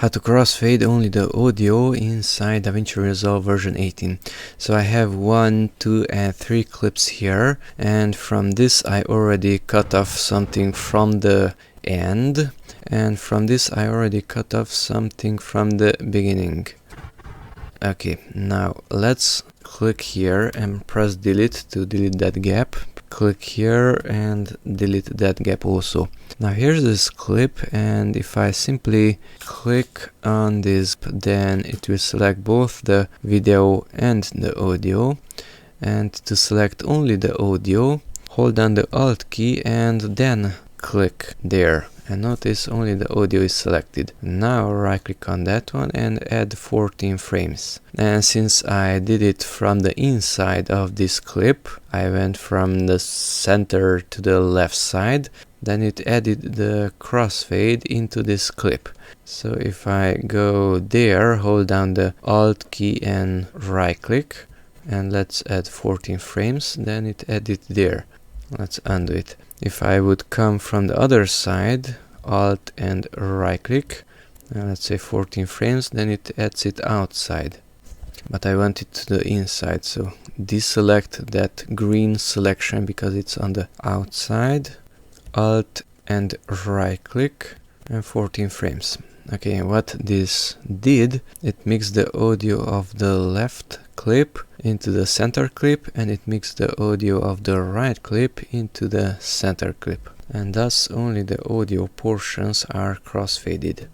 how to crossfade only the audio inside Davinci Resolve version 18. So I have 1, 2 and 3 clips here, and from this I already cut off something from the end, and from this I already cut off something from the beginning. Okay, now let's click here and press delete to delete that gap. Click here and delete that gap also. Now here's this clip, and if I simply click on this, then it will select both the video and the audio. And to select only the audio, hold down the Alt key and then click there. And notice only the audio is selected. Now right click on that one and add 14 frames. And since I did it from the inside of this clip, I went from the center to the left side, then it added the crossfade into this clip. So if I go there, hold down the Alt key and right click, and let's add 14 frames, then it added there. Let's undo it. If I would come from the other side, Alt and right click, and let's say 14 frames, then it adds it outside. But I want it to the inside, so deselect that green selection because it's on the outside. Alt and right click and 14 frames. Okay, and what this did, it mixed the audio of the left clip into the center clip, and it mixed the audio of the right clip into the center clip. And thus only the audio portions are crossfaded.